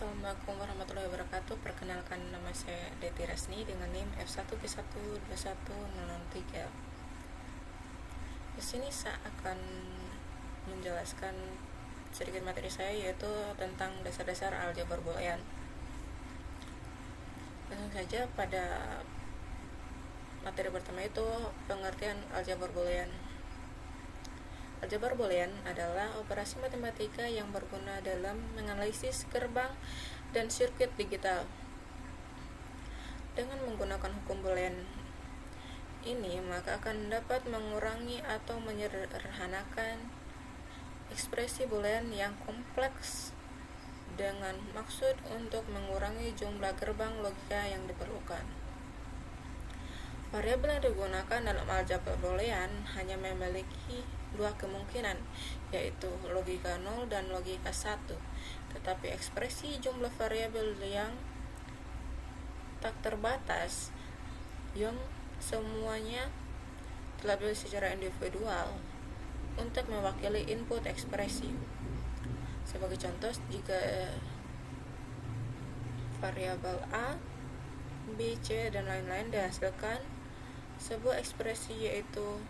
Assalamualaikum warahmatullahi wabarakatuh. Perkenalkan, nama saya Deti Rasni dengan NIM F1G1210003. Di sini saya akan menjelaskan sedikit materi saya, yaitu tentang dasar-dasar aljabar boolean. Langsung saja pada materi pertama, itu pengertian aljabar boolean. Aljabar boolean adalah operasi matematika yang berguna dalam menganalisis gerbang dan sirkuit digital. Dengan menggunakan hukum boolean ini, maka akan dapat mengurangi atau menyederhanakan ekspresi boolean yang kompleks dengan maksud untuk mengurangi jumlah gerbang logika yang diperlukan. Variabel yang digunakan dalam aljabar boolean hanya memiliki dua kemungkinan, yaitu logika 0 dan logika 1. Tetapi ekspresi jumlah variabel yang tak terbatas yang semuanya diambil secara individual untuk mewakili input ekspresi. Sebagai contoh, jika variabel A, B, C, dan lain-lain dihasilkan sebuah ekspresi, yaitu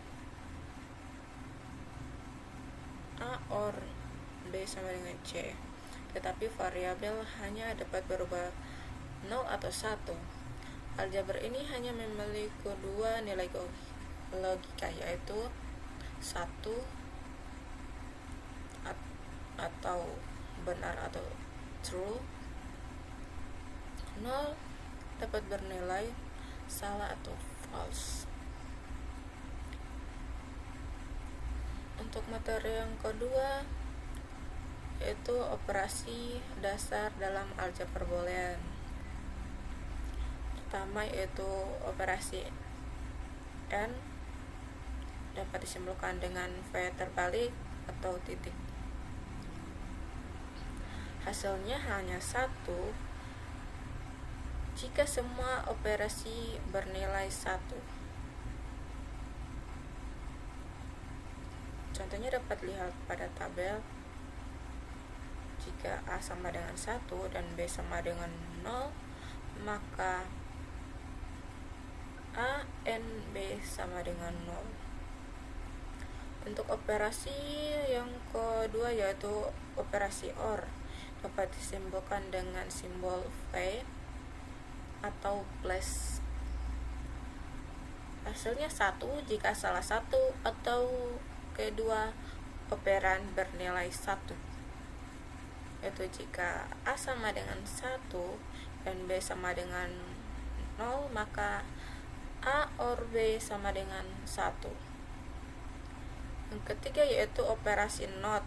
A or B sama dengan C, tetapi variabel hanya dapat berubah 0 atau 1. Aljabar ini hanya memiliki dua nilai logika, yaitu 1 atau benar atau true, 0 dapat bernilai salah atau false. Untuk materi yang kedua, yaitu operasi dasar dalam aljabar boolean. Pertama, yaitu operasi N dapat disimpulkan dengan V terbalik atau titik. Hasilnya hanya 1 jika semua operasi bernilai 1. Contohnya dapat lihat pada tabel. Jika A sama dengan 1 dan B sama dengan 0, maka A and B sama dengan 0. Untuk operasi yang kedua, yaitu operasi OR, dapat disimpulkan dengan simbol V atau plus. Hasilnya 1 jika salah satu atau kedua operan bernilai 1, yaitu jika A sama dengan 1 dan B sama dengan 0, maka A or B sama dengan 1. Yang ketiga, yaitu operasi NOT.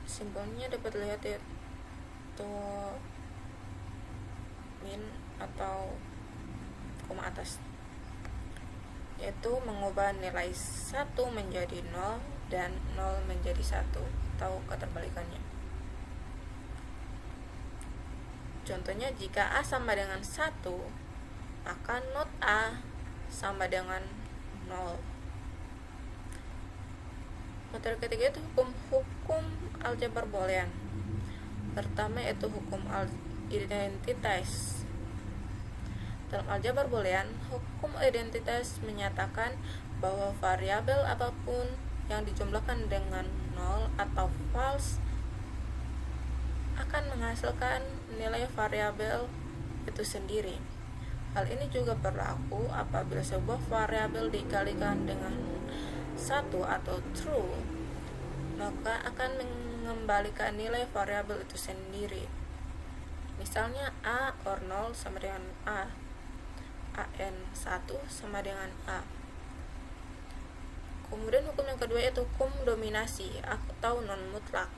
Simbolnya dapat lihat, yaitu min atau koma atas, yaitu mengubah nilai 1 menjadi 0 dan 0 menjadi 1 atau keterbalikannya. Contohnya, jika A sama dengan 1, maka not A sama dengan 0. Materi ketiga itu hukum aljabar boolean. Pertama, yaitu hukum identitas. Dalam aljabar boolean, hukum identitas menyatakan bahwa variabel apapun yang dijumlahkan dengan 0 atau false akan menghasilkan nilai variabel itu sendiri. Hal ini juga berlaku apabila sebuah variabel dikalikan dengan 1 atau true, maka akan mengembalikan nilai variabel itu sendiri. Misalnya A or 0 sama dengan A, AN 1 sama dengan A. Kemudian hukum yang kedua, yaitu hukum dominasi atau non mutlak.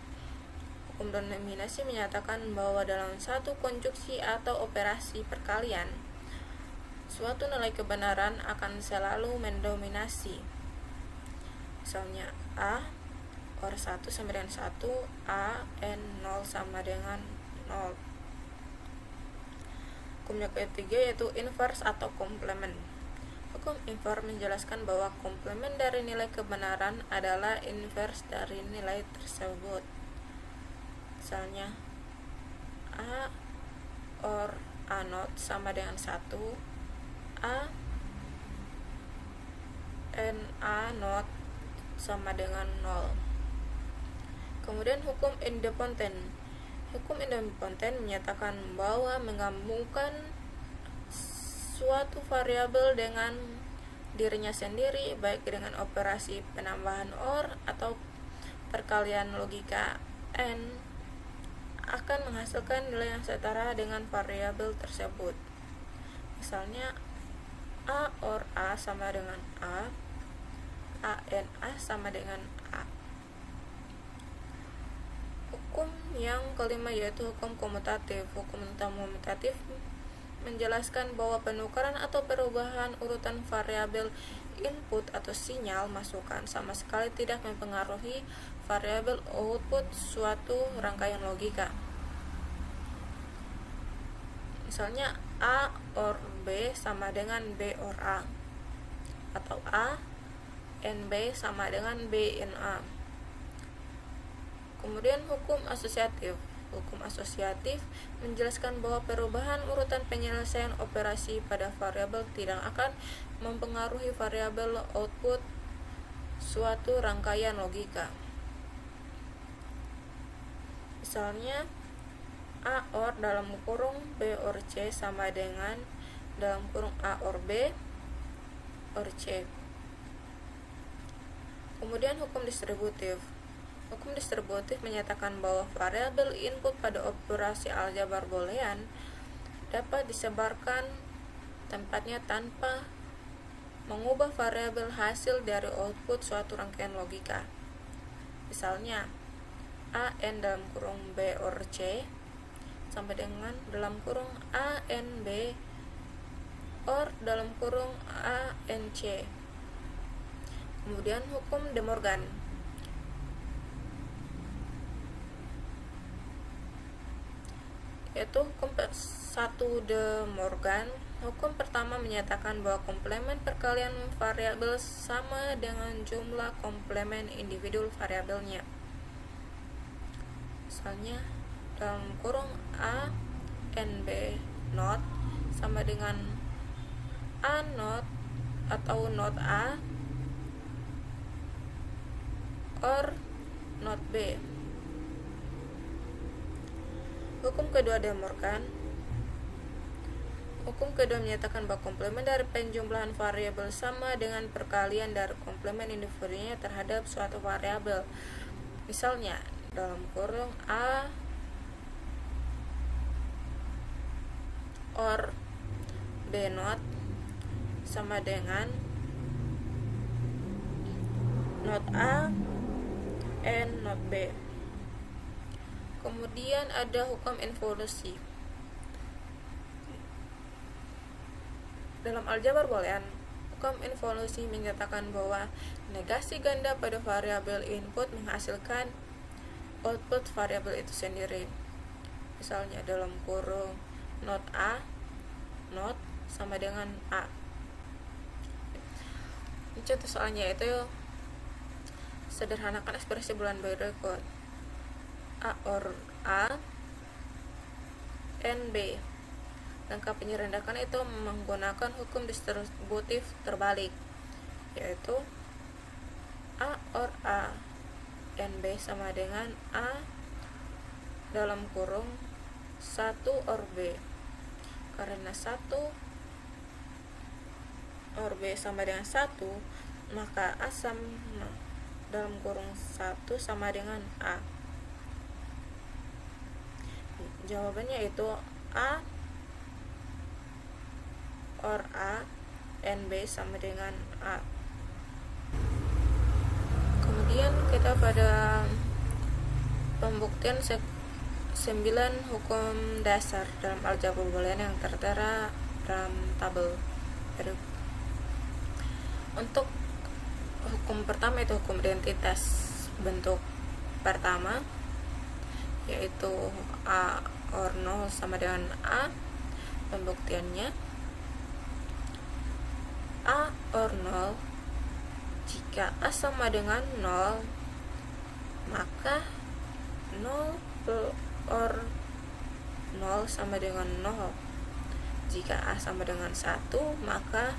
Hukum dominasi menyatakan bahwa dalam satu konstruksi atau operasi perkalian, suatu nilai kebenaran akan selalu mendominasi. Misalnya A or 1 sama dengan 1, A and 0 sama dengan 0. Hukum yang ketiga, yaitu inverse atau komplement. Hukum hukum infer menjelaskan bahwa komplement dari nilai kebenaran adalah inverse dari nilai tersebut. Misalnya A or A not sama dengan 1, A and A not sama dengan 0. Kemudian hukum idempoten. Hukum idempoten menyatakan bahwa menggabungkan suatu variabel dengan dirinya sendiri, baik dengan operasi penambahan OR atau perkalian logika N, akan menghasilkan nilai yang setara dengan variabel tersebut. Misalnya A or A sama dengan A and A sama dengan A. Hukum yang kelima yaitu hukum komutatif. Hukum tentang komutatif menjelaskan bahwa penukaran atau perubahan urutan variabel input atau sinyal masukan sama sekali tidak mempengaruhi variabel output suatu rangkaian logika. Misalnya A or B sama dengan B or A, atau A and B sama dengan B and A. Kemudian hukum asosiatif. Hukum asosiatif menjelaskan bahwa perubahan urutan penyelesaian operasi pada variabel tidak akan mempengaruhi variabel output suatu rangkaian logika. Misalnya A or dalam kurung B or C sama dengan dalam kurung A or B or C. Kemudian hukum distributif. Hukum distributif menyatakan bahwa variabel input pada operasi aljabar boolean dapat disebarkan tempatnya tanpa mengubah variabel hasil dari output suatu rangkaian logika. Misalnya A n dalam kurung B or C sama dengan dalam kurung A n B or dalam kurung A n C. Kemudian hukum De Morgan. Yaitu hukum 1 De Morgan. Hukum pertama menyatakan bahwa komplement perkalian variabel sama dengan jumlah komplement individu variabelnya. Misalnya dalam kurung A and B not sama dengan A not atau not A or not B. Hukum kedua De Morgan. Hukum kedua menyatakan bahwa komplement dari penjumlahan variabel sama dengan perkalian dari komplement individunya terhadap suatu variabel. Misalnya dalam kurung A or B not sama dengan not A and not B. Kemudian ada hukum involusi. Dalam aljabar boolean, hukum involusi menyatakan bahwa negasi ganda pada variabel input menghasilkan output variabel itu sendiri. Misalnya dalam kurung not A not sama dengan A. Contoh soalnya itu sederhanakan ekspresi bulan berikut. A or A and B. Langkah penyerentakan itu menggunakan hukum distributif terbalik, yaitu A or A and B sama dengan A dalam kurung 1 or B. Karena 1 or B sama dengan 1, maka A sama dalam kurung 1 sama dengan A. Jawabannya itu A or A and B sama dengan A. Kemudian kita pada pembuktian 9 hukum dasar dalam aljabar boolean yang tertera dalam tabel. Untuk hukum pertama itu hukum identitas bentuk pertama, yaitu A or 0 sama dengan A. Pembuktiannya A or 0. Jika A sama dengan 0, maka 0 or 0 sama dengan 0. Jika A sama dengan 1, maka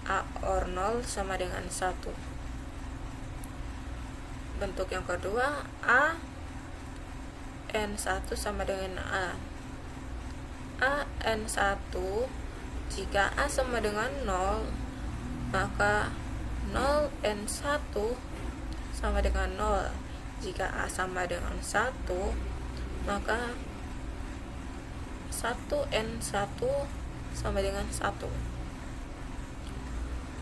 A or 0 sama dengan 1. Bentuk yang kedua, A N1 sama dengan A. A N1, jika A sama dengan 0, maka 0 N1 sama dengan 0. Jika A sama dengan 1, maka 1 N1 sama dengan 1.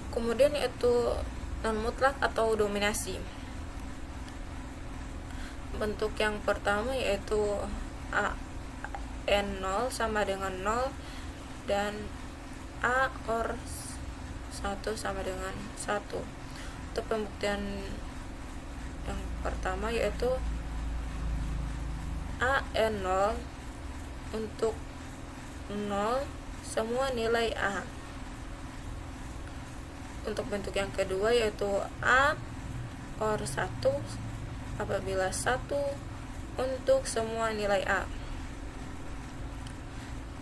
Kemudian yaitu non mutlak atau dominasi. Bentuk yang pertama yaitu A N0 sama dengan 0 dan A or 1 sama dengan 1. Untuk pembuktian yang pertama yaitu A N0 untuk 0 semua nilai A. Untuk bentuk yang kedua yaitu A or 1 apabila 1 untuk semua nilai A.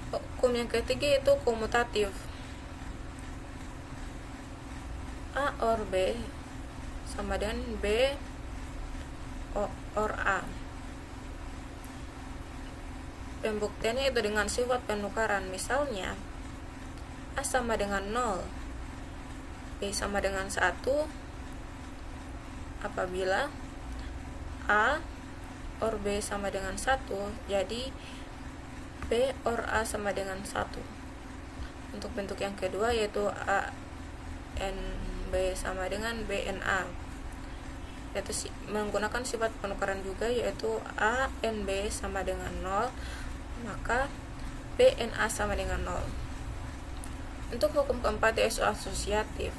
Hukum yang ketiga yaitu komutatif. A or B sama dengan B or A. Pembuktiannya itu dengan sifat penukaran. Misalnya A sama dengan 0, B sama dengan 1 apabila A or B sama dengan 1, jadi B or A sama dengan 1. Untuk bentuk yang kedua yaitu A N B sama dengan B N A, yaitu menggunakan sifat penukaran juga, yaitu A N B sama dengan 0, maka B N A sama dengan 0. Untuk hukum keempat yaitu asosiatif.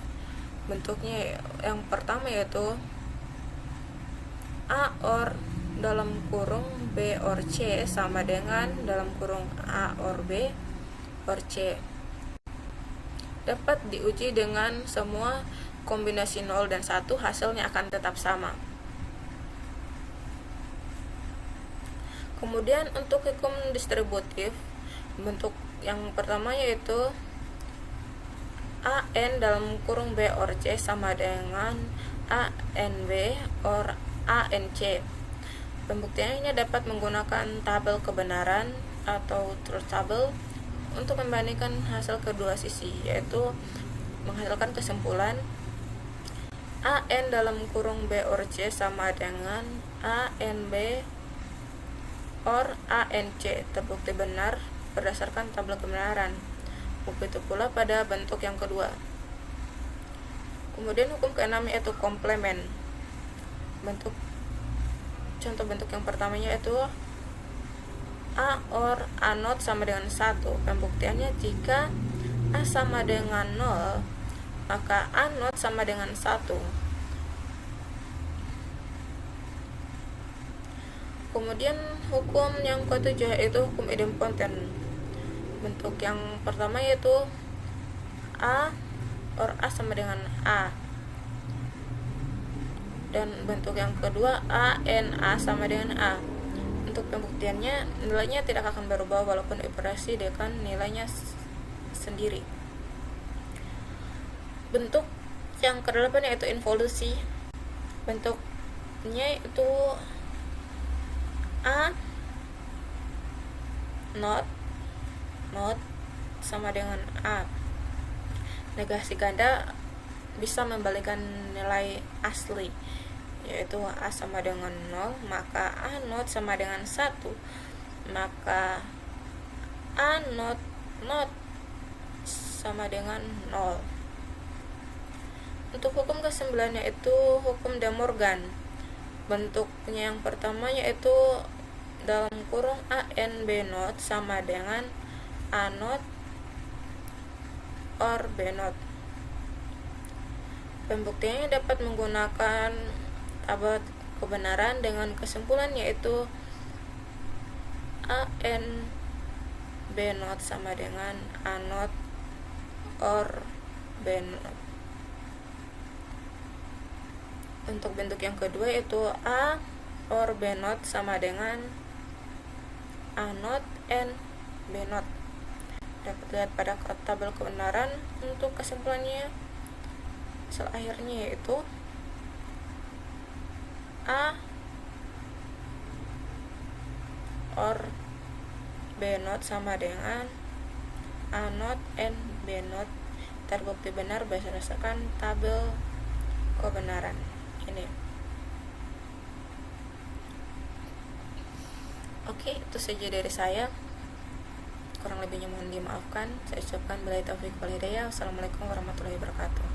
Bentuknya yang pertama yaitu A or dalam kurung B or C sama dengan dalam kurung A or B or C. Dapat diuji dengan semua kombinasi 0 dan 1, hasilnya akan tetap sama. Kemudian untuk hukum distributif, bentuk yang pertama yaitu A N dalam kurung B or C sama dengan A N B or A N C. Pembuktiannya dapat menggunakan tabel kebenaran atau truth table untuk membandingkan hasil kedua sisi, yaitu menghasilkan kesimpulan A N dalam kurung B or C sama dengan A N B or A N C terbukti benar berdasarkan tabel kebenaran. Begitu pula pada bentuk yang kedua. Kemudian hukum keenam yaitu komplement. Contoh bentuk yang pertamanya yaitu A or A not sama dengan 1. Pembuktiannya jika A sama dengan 0, maka A not sama dengan 1. Kemudian hukum yang ketujuh yaitu hukum idempoten. Bentuk yang pertama yaitu A or A sama dengan A, dan bentuk yang kedua A N A sama dengan A. Untuk pembuktiannya nilainya tidak akan berubah walaupun dioperasi dengan nilainya sendiri. Bentuk yang kedelapan yaitu involusi. Bentuknya itu A not sama dengan A. Negasi ganda bisa membalikkan nilai asli, yaitu A sama dengan 0, maka A not sama dengan 1, maka A not sama dengan 0. Untuk hukum ke-9 yaitu hukum De Morgan. Bentuknya yang pertama yaitu dalam kurung A N B not sama dengan A not or B not. Pembuktiannya dapat menggunakan tabel kebenaran dengan kesimpulan yaitu A N B not sama dengan A not or B not. Untuk bentuk yang kedua yaitu A or B not sama dengan A not and B not. Dapat lihat pada tabel kebenaran. Untuk kesimpulannya sel akhirnya yaitu A or B not sama dengan A not and B not terbukti benar berdasarkan tabel kebenaran ini. Oke, itu saja dari saya. Kurang lebihnya mohon dimaafkan. Saya ucapkan billahi taufiq wal hidayah. Wassalamualaikum warahmatullahi wabarakatuh.